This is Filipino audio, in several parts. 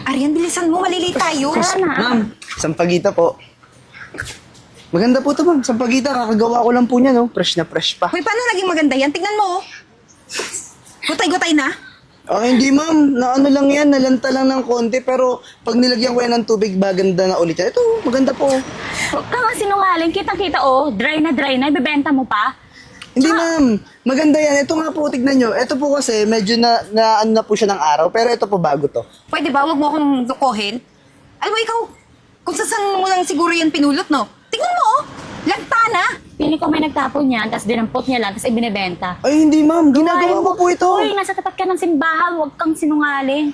Arian, bilisan mo. Malilate tayo. Ma'am, sampagita po. Maganda po to, ma'am. Sampagita, kakagawa ko lang po niya, no? Fresh na fresh pa. Hoy, paano naging maganda yan? Tignan mo, oh. Gutay-gutay na. Ah, hindi, ma'am. Na ano lang yan, nalanta lang ng konti. Pero pag nilagyan ko yan ng tubig, maganda na ulit yan. Ito, maganda po. Huwag ka nga sinungaling. Kitang-kita, oh. Dry na, ibebenta mo pa. Hindi, ma'am. Maganda yan. Ito nga po, tignan nyo. Ito po kasi, medyo ano na po siya ng araw. Pero ito po, bago to. Pwede ba? Huwag mo akong dukohin. Alam mo, ikaw, kung saan mo lang siguro yan pinulot, no? Tignan mo, oh. Lagta na. Pili ko may nagtapon niyan, tapos dinampot niya lang, tapos ibinebenta. Ay, hindi, ma'am. Ginagawa ko po ito. Uy, nasa tapat ka ng simbahan. Huwag kang sinungaling.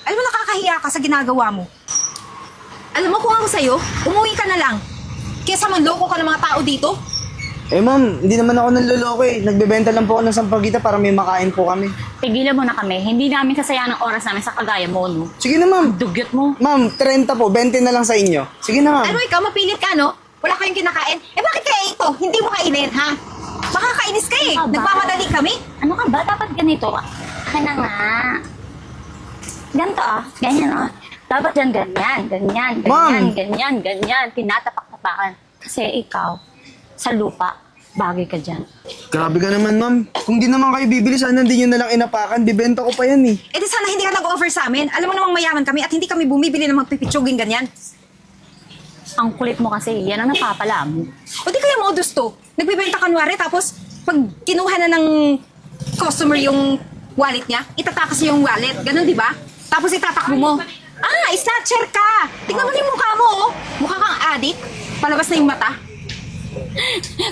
Alam mo, nakakahiya ka sa ginagawa mo. Alam mo, kung ako sa'yo, umuwi ka na lang. Kesa manloko ka ng mga tao dito. Eh, ma'am, hindi naman ako nanloloko eh. Nagbebenta lang po ako ng sampagita para may makain po kami. Tigilan mo na kami. Hindi namin kasayang ng oras namin sa kagaya mo, no? Sige na, ma'am. Dugyot mo. Ma'am, 30 po. 20 na lang sa inyo. Sige na, ma'am. Alam mo, ikaw, mapilit ka, no? Wala kayong kinakain. Eh, bakit kaya ito? Hindi mo kainin, ha? Makakainis ka eh. Aba. Nagmamadali kami. Ano ka ba? Dapat ganito. Akin na nga. Ganito ah. Ganyan ah. Dapat yan ganyan. Ganyan. Ma'am! Ganyan. Tinatapak-tapakan. Kasi ikaw, sa lupa, bagay ka dyan. Grabe ka naman, ma'am. Kung di naman kayo bibili, sana hindi nyo na lang inapakan. Bibenta ko pa yan eh. Eh, di sana hindi ka nag-offer sa amin. Alam mo namang mayaman kami at hindi kami bumibili ng magpipitsugin ganyan. Ang kulit mo kasi, yan ang napapala mo. O di kaya modus to. Nagbibenta kanwari tapos pag kinuha na ng customer yung wallet niya, itatakas niya yung wallet. Ganon, di ba? Tapos itatakbo mo. Ah, snatcher ka! Tingnan mo na yung mukha mo, oh. Mukha kang addict. Palabas na yung mata.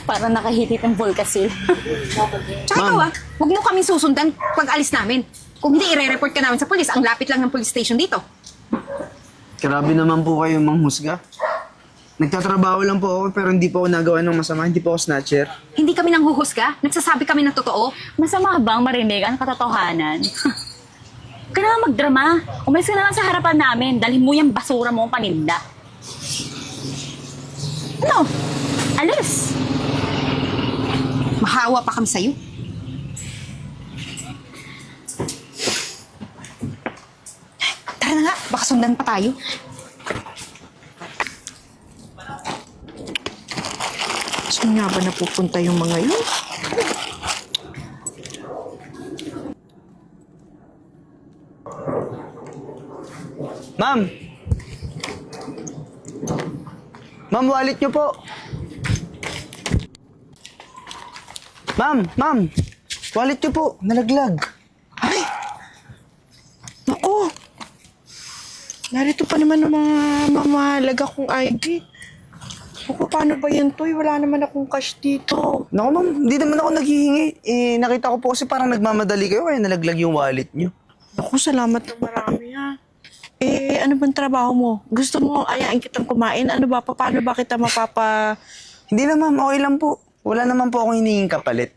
Para nakahitit ang Volcasil. Tsaka ikaw, ah, huwag mo kaming susundan pag alis namin. Kung hindi, ire-report ka namin sa polis. Ang lapit lang ng police station dito. Grabe naman po kayo manghusga. Nagtatrabaho lang po ako pero hindi po ako nagawa ng masama. Hindi po ako snatcher. Hindi kami nang huhusga. Nagsasabi kami ng totoo. Masama bang marinig ang katotohanan? Huwag ka na magdrama. Umalis ka na lang sa harapan namin. Dalhin mo yung basura mo ang paninda. Ano? Alis! Mahawa pa kami sa'yo. Tara na nga, baka sundan pa tayo. Saan nga ba napupunta yung mga yun? Ma'am! Ma'am, wallet nyo po. Ma'am! Wallet nyo po. Nalaglag. Ay! Naku! Narito pa naman ang mga mamahalaga kong ID. Naku, paano ba yan, Toy? Wala naman akong cash dito. Naku, ma'am. Hindi naman ako naghihingi. Eh, nakita ko po kasi parang nagmamadali kayo kaya nalaglag yung wallet nyo. Naku, salamat ng marami, ha. Eh, ano bang trabaho mo? Gusto mo ayain kitang kumain? Ano ba? Paano ba kita mapapa... Hindi na, ma'am. Okay lang po. Wala naman po akong hinihing kapalit.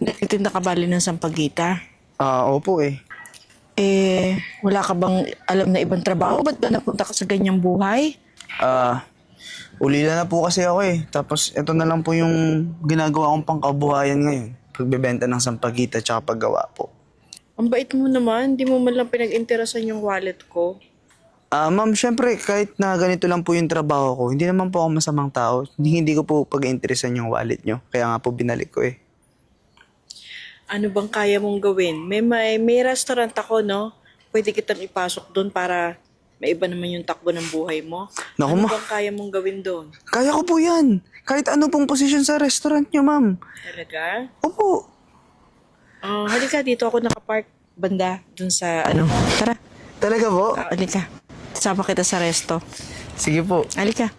Nagtitinda ka bali ng sampagita? Ah, opo eh. Eh, wala ka bang alam na ibang trabaho? Ba't ba napunta ka sa ganyang buhay? Ulila na po kasi ako eh. Tapos ito na lang po yung ginagawa kong pangkabuhayan ngayon. Pagbebenta ng sampagita tsaka paggawa po. Ang bait mo naman. Hindi mo man lang pinag-interesan yung wallet ko. Ma'am, syempre kahit na ganito lang po yung trabaho ko, hindi naman po ako masamang tao. Hindi ko po pag-interesan yung wallet nyo. Kaya nga po binalik ko eh. Ano bang kaya mong gawin? May restaurant ako, no? Pwede kitang ipasok doon para maiba naman yung takbo ng buhay mo. Naku, Ano ma. bang kaya mong gawin doon? Kaya ko po yan. Kahit ano pong posisyon sa restaurant nyo, ma'am. Talaga? Opo. Halika, dito ako nakapark banda dun sa ano. Tara, Talaga po? halika. Sama kita sa resto. Sige po. Halika.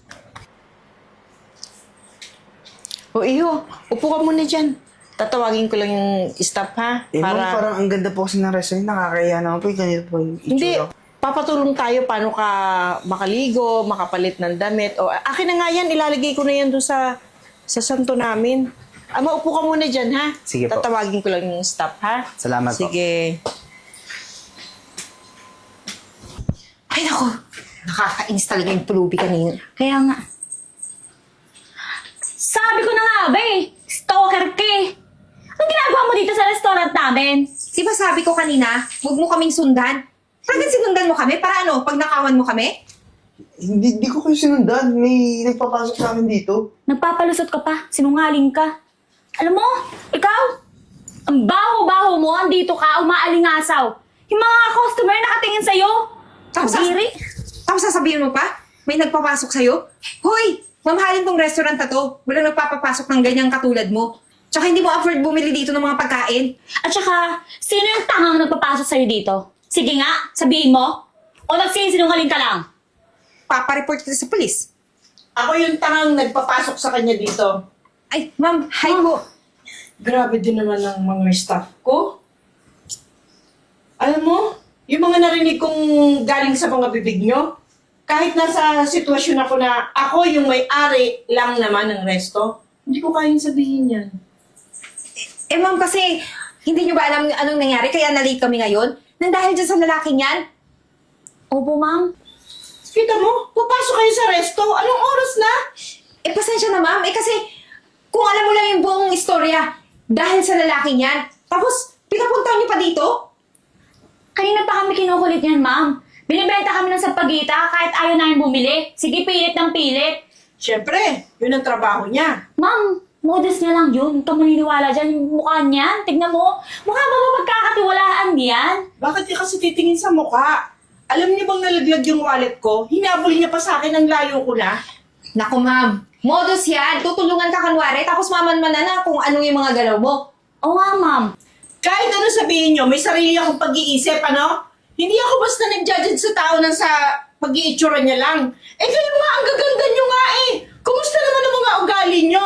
O iho, upo ka muna dyan. Tatawagin ko lang yung staff, ha? Eh, ma'am, parang ang ganda po kasi ng restaurant. Nakakaya naman po. Ganito po yung itsura. Hindi, papatulong tayo paano ka makaligo, makapalit ng damit. O, akin na nga yan, ilalagay ko na yan doon sa santo namin. Maupo ka muna dyan, ha? Sige po. Tatawagin ko lang yung staff, ha? Salamat po. Sige. Ay, naku. Nakakainis talaga yung pulubi kanina. Kaya nga. Sabi ko na nga ba eh, stalker ka eh. Anong ginagawa mo dito sa restaurant namin? Di ba sabi ko kanina, huwag mo kaming sundan? Talagang sinundan mo kami? Para ano? Pag nakawan mo kami? Hindi ko kayo sinundan. May nagpapasok sa akin dito. Nagpapalusot ka pa, sinungaling ka. Alam mo, ikaw, ang baho-baho mo, andito ka, umaalingasaw. Yung mga customer nakatingin sa'yo. Tapos, Kadiri. tapos sasabihin mo pa, may nagpapasok sa'yo? Hoy, mamahalin tong restaurant na to. Walang nagpapapasok ng ganyang katulad mo. Tsaka hindi mo afford bumili dito ng mga pagkain. At saka, sino yung tangang nagpapasok sa'yo dito? Sige nga, sabihin mo. O nagsisinungaling ka lang? Papareport kita sa polis. Ako yung tangang nagpapasok sa kanya dito. Ay, ma'am, hi po. Grabe din naman ng mga staff ko. Alam mo, yung mga narinig kong galing sa mga bibig nyo, kahit nasa sitwasyon ako na ako yung may-ari lang naman ng resto, hindi ko kayang sabihin yan. Eh, ma'am, kasi hindi nyo ba alam anong nangyari kaya na-late kami ngayon? Nang dahil dyan sa lalaking yan? Opo, ma'am. Kita mo, papasok kayo sa resto, anong oras na? Eh, pasensya na, ma'am. Eh, kasi kung alam mo lang yung buong istorya, dahil sa lalaking yan, tapos pinapunta nyo pa dito? Kanina pa kami kinukulit niyan, ma'am. Binibenta kami ng sampagita kahit ayaw namin bumili. Sige, pilit ng pilit. Siyempre, yun ang trabaho niya. Ma'am, modest niya lang yun. Huwag kang maniniwala dyan. Yung mukha niyan, tignan mo. Mukha ba mapagkakatiwalaan niyan? Bakit ka kasi titingin sa mukha? Alam niyo bang nalaglag yung wallet ko? Hinabol niya pa sa akin ang layo ko na. Naku, ma'am. Modus yan. Tutulungan ka kanwari, tapos mamanmanan na kung anong yung mga galaw mo. Oo nga, ma'am. Kahit ano sabihin niyo, may sarili akong pag-iisip, ano? Hindi ako basta nag-judge sa tao nang sa pag-iitsura niya lang. Eh kayo nga, ang gaganda niyo nga eh. Kumusta naman ang mga ugali niyo?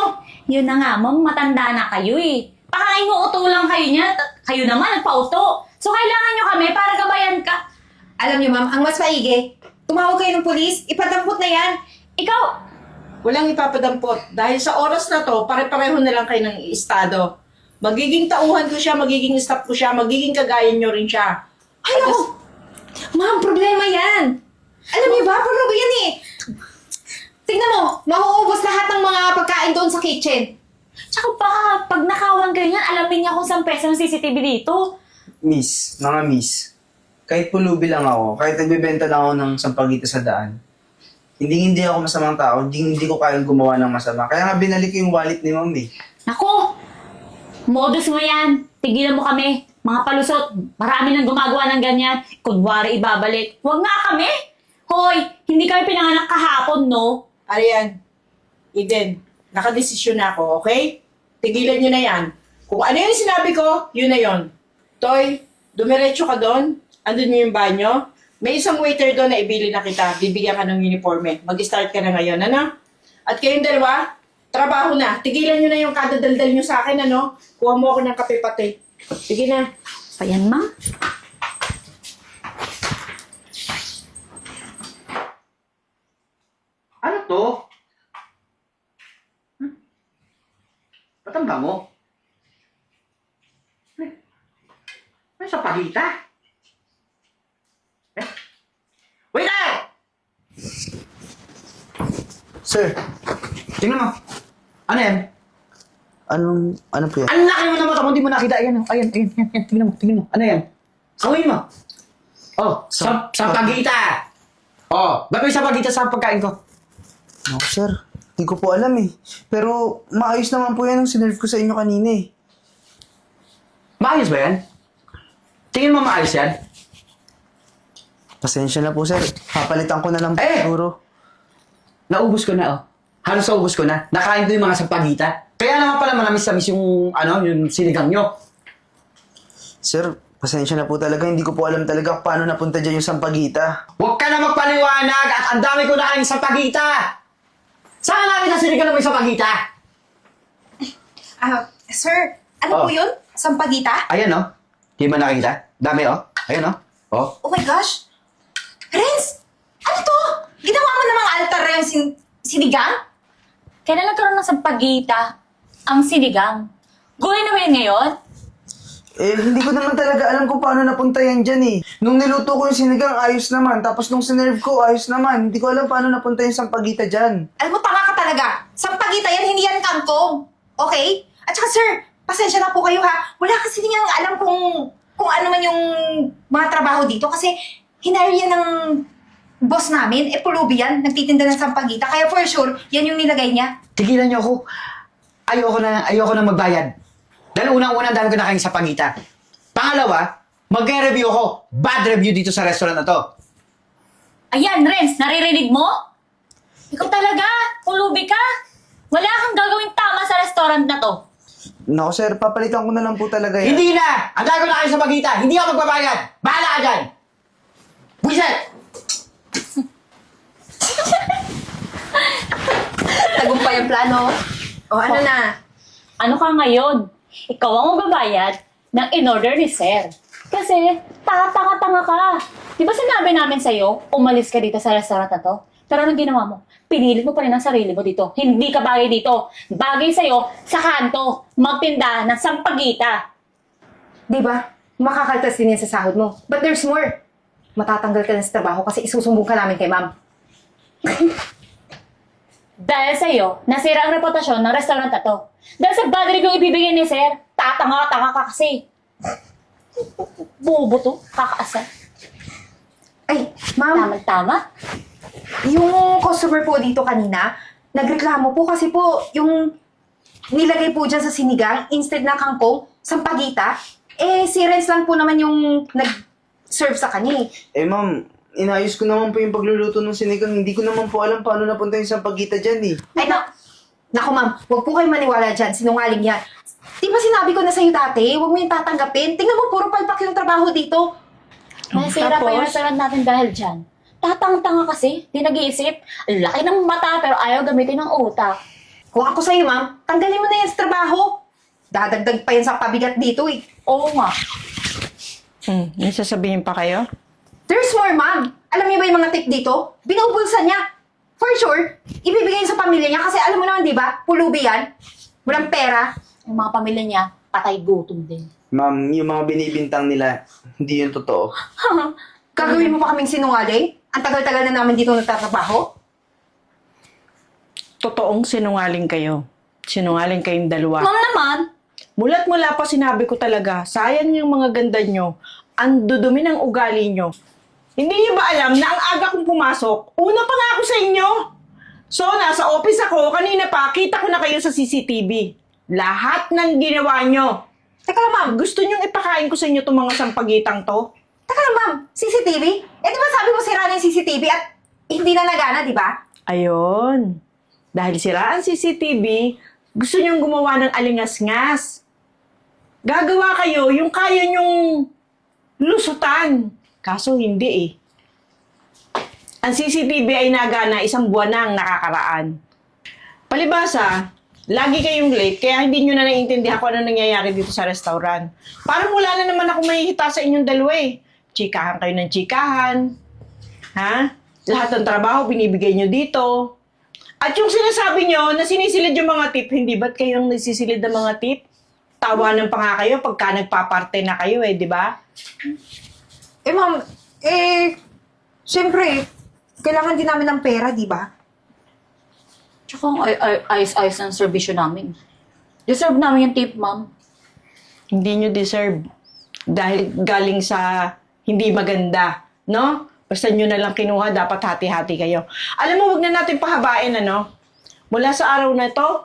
Yun na nga, ma'am. Matanda na kayo eh. Baka inuuto lang kayo niya. Kayo naman, nagpauto. So, kailangan nyo kami para gabayan ka. Alam niyo, ma'am, ang mas maigi, tumawag kayo ng pulis, ipadampot na yan. Ikaw, Walang ipapadampot. Dahil sa oras na to, pare-pareho na lang kayo ng estado. Magiging tauhan ko siya, magiging staff ko siya, magiging kagaya niyo rin siya. Ay, naku! Ma'am, problema yan. Alam niyo ba, problema yan eh. Tingnan mo, mauubos lahat ng mga pagkain doon sa kitchen. tsaka baka pag nakawan kayo niyan, alamin niya kung saan peso ng CCTV dito. Mga miss, kahit pulubi lang ako, kahit nagbebenta lang ako ng sampagita sa daan, hindi ako masamang tao, hindi ko kayang gumawa ng masama. Kaya nga binalik ko yung wallet ni Ma'am eh. Naku! Modus mo yan. Tigilan mo kami. Mga palusot. Marami nang gumagawa ng ganyan. Kunwari ibabalik. Huwag nga kami. Hoy, hindi kami pinanganak kahapon, no? Arian, Eden, nakadesisyon na ako, okay? Tigilan nyo na yan. Kung ano yung sinabi ko, yun na yun. Toy, dumiretso ka doon. Andun yung banyo. May isang waiter doon na ibili na kita. Bibigyan ka ng uniforme. Mag-start ka na ngayon, ano? At kayong dalawa, trabaho na. Tigilan nyo na yung kadadaldal nyo sa akin, ano? Kuha mo ako ng kape pati. Sige na. Pa yan, ma'am? Ano to? Ba't ang bango? May sapagita? Waiter! Sir, tingnan mo. Ano yan? Ano po yan? Ang laki mo naman ako, hindi mo nakita. Ayan, ayan. Tingnan mo. Ano yan? Amoy mo. Oh, sampagita. Oh, ba't may sampagita sa pagkain ko? Ako, sir. Hindi ko po alam eh. Pero maayos naman po yan yung sinerve ko sa inyo kanina eh. Maayos ba yan? Tingin mo maayos yan? Pasensya na po, sir. Papalitan ko na lang po siguro. Naubos ko na, oh. Halos naubos ko na. Nakain ko yung mga sampagita. Kaya naman pala manamis-tamis yung, yung sinigang nyo. Sir, pasensya na po talaga. Hindi ko po alam talaga paano napunta dyan yung sampagita. Huwag ka na magpaliwanag at ang dami ko na kayong sampagita. Saan namin na sinigang na may sampagita? Sir, ano po yun? Sampagita? Ayan, oh. Di ba nakita? Dami, oh. Ayan, oh. Oh. Oh my gosh! Renz! Ano to? Ginawa mo namang altar yung sinigang? Kailan nagkaroon ng sampagita ang sinigang? Gulay na ba yan ngayon? Eh, hindi ko naman talaga alam kung paano napunta yan dyan eh. Nung niluto ko yung sinigang, ayos naman. Tapos nung sinerve ko, ayos naman. Hindi ko alam paano napunta yung sampagita dyan. Alam mo, tanga ka talaga. Sampagita yan, hindi yan kangkong. Okay? At saka sir, pasensya na po kayo ha. Wala kasi nga alam kung ano man yung mga trabaho dito kasi hinire yan ng boss namin. Pulubi yan, nagtitinda ng sampagita. Kaya for sure, yan yung nilagay niya. Tigilan niyo ako. Ayoko na magbayad. Dahil unang-unang dami ko na kayong sapagita. Pangalawa, magre-review ako. Bad review dito sa restaurant na to. Ayan, Renz, naririnig mo? Ikaw talaga, pulubi ka. Wala kang gagawing tama sa restaurant na to. Nako sir, papalitan ko na lang po talaga yan. Hindi na! Ang gagawin na kayo sa pagita. Hindi ako magbabayad. Bahala ka dyan! Buisit! Tagumpay ang plano. O ano na? Ano ka ngayon? Ikaw ang magbabayad ng in-order ni Sir. Kasi, tanga-tanga ka. Di ba sinabi namin sa'yo, umalis ka dito sa restaurant na to? Pero anong ginawa mo? Pinilit mo pa rin ang sarili mo dito. Hindi ka bagay dito. Bagay sa'yo sa kanto, magtinda ng sampagita. Di ba? Makakaltas din yan sa sahod mo. But there's more. Matatanggal ka na sa trabaho kasi isusumbong ka namin kay ma'am. Dahil sa'yo, nasira ang reputasyon ng restaurant na to. Dahil sa bad review ibibigay ni Sir, tatanga-tanga ka kasi. Bobo to, kakaasar. Ay, ma'am, Tama-tama. yung customer po dito kanina, nagreklamo po kasi po yung nilagay po dyan sa sinigang instead na kangkong, sampagita, si Renz lang po naman yung nag-serve sa kanya. Ma'am, inayos ko naman po yung pagluluto ng sinigang. Hindi ko naman po alam paano napunta yung sampagita dyan eh. Ay, naku ma'am, huwag po kayo maniwala dyan, sinungaling yan. Di ba sinabi ko na sa'yo dati, huwag mo yung tatanggapin. Tingnan mo, puro palpak yung trabaho dito. Nasira pa yung restaurant natin dahil dyan. Tatang-tanga kasi, di nag-iisip. Ang laki ng mata pero ayaw gamitin ng utak. Kung ako sa'yo ma'am, tanggalin mo na yan sa trabaho. Dadagdag pa yan sa pabigat dito eh. Oo nga. May sasabihin pa kayo? There's more, ma'am. Alam niyo ba yung mga tip dito? Binubulsa niya. For sure, ibibigay sa pamilya niya kasi alam mo naman, di ba? Pulubi yan. Walang pera. Yung mga pamilya niya, patay gutom din. Ma'am, yung mga binibintang nila, hindi yun totoo. Gagawin mo pa kaming sinungaling? Ang tagal-tagal na namin dito nagtatrabaho? Totoong sinungaling kayo. Sinungaling kayong dalawa. Ma'am naman, Mula't mula pa sinabi ko talaga, sayang yung mga ganda nyo. Ang dudumi ng ugali nyo. Hindi niyo ba alam na ang aga kong pumasok, una pa nga ako sa inyo? So, nasa office ako, kanina pa, kita ko na kayo sa CCTV. Lahat ng ginawa nyo. Teka lang, ma'am. Gusto nyong ipakain ko sa inyo itong mga sampagitang to? Teka lang, ma'am. CCTV? Di ba sabi mo sira na yung CCTV at hindi na nagana, di ba? Ayun. Dahil sira ang CCTV, gusto nyong gumawa ng alingas-ngas. Gagawa kayo yung kaya nyong lusutan. Kaso hindi eh. Ang CCTV ay nagana 1 buwan na ang nakakaraan. Palibasa, lagi kayong late, kaya hindi nyo na naiintindihan kung ano nangyayari dito sa restaurant. Parang wala na naman ako mahihita sa inyong dalawa eh. Chikahan kayo ng chikahan. Ha? Lahat ng trabaho binibigay nyo dito. At yung sinasabi nyo na sinisilid yung mga tip, hindi ba't kayong nagsisilid ng mga tip? Tawanan pa nga kayo pagka nagpaparte na kayo eh, di ba? Ma'am, syempre, kailangan din namin ng pera, di ba? tsaka ang ayos-ayos ng servisyo namin. Deserve namin yung tip, ma'am. Hindi nyo deserve. Dahil galing sa hindi maganda, no? Basta nyo na lang kinuha, dapat hati-hati kayo. Alam mo, wag na natin pahabain, ano? Mula sa araw na to,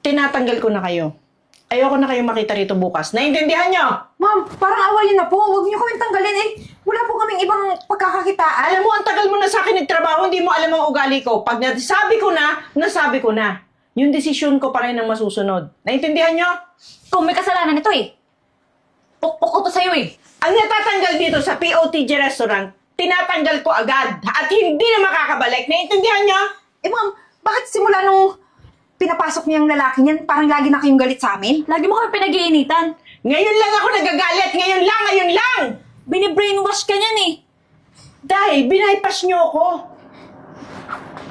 tinatanggal ko na kayo. Ayoko na kayo makita rito bukas. Naintindihan nyo? Ma'am, parang awayin na po. Huwag niyo kami tanggalin eh. Wala po kaming ibang pagkakakitaan. Alam mo, ang tagal mo na sa akin nagtrabaho, hindi mo alam ang ugali ko. Pag nasabi ko na. Yung desisyon ko pa rin ang masusunod. Naintindihan nyo? Kung may kasalanan ito eh. Pukpuk ko to sa'yo eh. Ang natatanggal dito sa POTG restaurant, tinatanggal ko agad. At hindi na makakabalik. Naintindihan nyo? Ma'am, bakit simula nung pinapasok niyang lalaki niyan, parang lagi na kayong galit sa amin? Lagi mo kami pinag-iinitan. Ngayon lang ako nagagalit. Ngayon lang. Bini-brainwash ka niyan eh. Dahil binaypas nyo ako.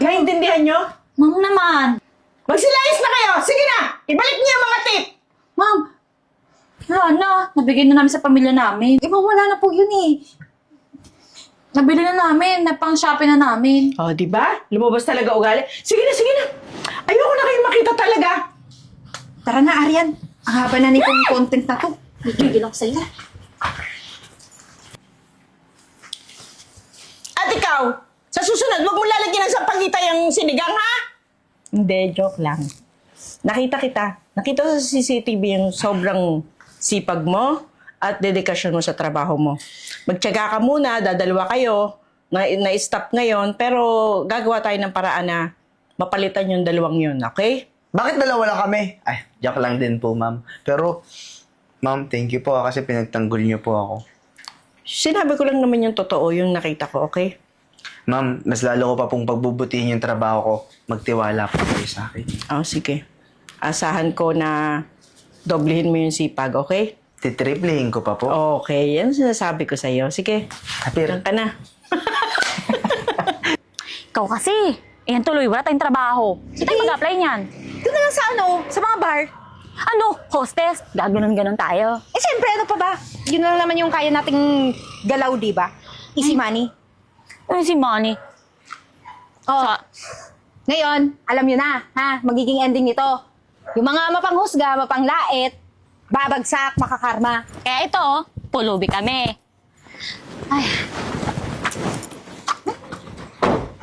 Naintindihan nyo? Ma'am naman. Magsilayas na kayo! Sige na! Ibalik niyo yung mga tip! Ma'am, Wala na. Nabigay na namin sa pamilya namin. ma'am, wala na po yun eh. Nabili na namin. Napang-shopping na namin. Oh, di ba? Lumabas talaga ugali. Sige na. Ayoko na kayong makita talaga. Tara na, Arian. Ang haba na nitong content na to. Gigil ako sa'yo. ikaw, sa susunod, wag mo lalagyan ng sampagita yung sinigang, ha? Hindi, joke lang. Nakita kita. Nakita ko sa CCTV yung sobrang sipag mo at dedikasyon mo sa trabaho mo. Magtiyaga ka muna, dadalawa kayo, na-stop ngayon, pero gagawa tayo ng paraan na mapalitan yung dalawang yun, okay? Bakit dalawa lang kami? Ay, joke lang din po, ma'am. Pero, ma'am, thank you po kasi pinagtanggol niyo po ako. Sinabi ko lang naman yung totoo, yung nakita ko, okay? Ma'am, mas lalo ko pa pong pagbubutihin yung trabaho ko. Magtiwala po kayo sa akin. Oh, sige. Asahan ko na doblehin mo yung sipag, okay? Titriplehin ko pa po. Okay, yan ang sinasabi ko sa'yo. Sige, Pero, diyan ka na. Ikaw kasi. Ayan tuloy, wala tayong trabaho. Saan tayo mag-apply niyan? Doon na lang sa sa mga bar. Ano? Hostess? Gaganon-ganon tayo. Eh, siyempre, ano pa ba? Yun lang naman yung kaya nating galaw, di ba? Easy money. Ano si Manny? Oh, ngayon, alam nyo na, ha? Magiging ending nito. Yung mga mapanghusga, mapanglait, babagsak, makakarma. Kaya ito, pulubi kami. Ay,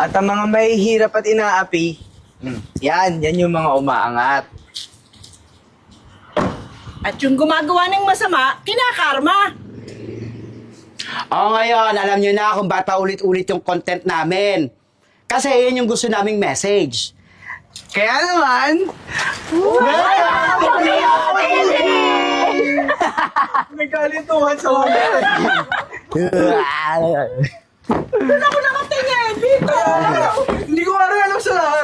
at ang mga mahihirap at inaapi, yan yung mga umaangat. At yung gumagawa ng masama, kinakarma. O ngayon, alam nyo na kung ba't paulit-ulit yung content namin. Kasi yun yung gusto naming message. Kaya naman, may kalituhan sa mga. Doon ako nakatingin dito. Hindi ko nga rin alam sa lahat.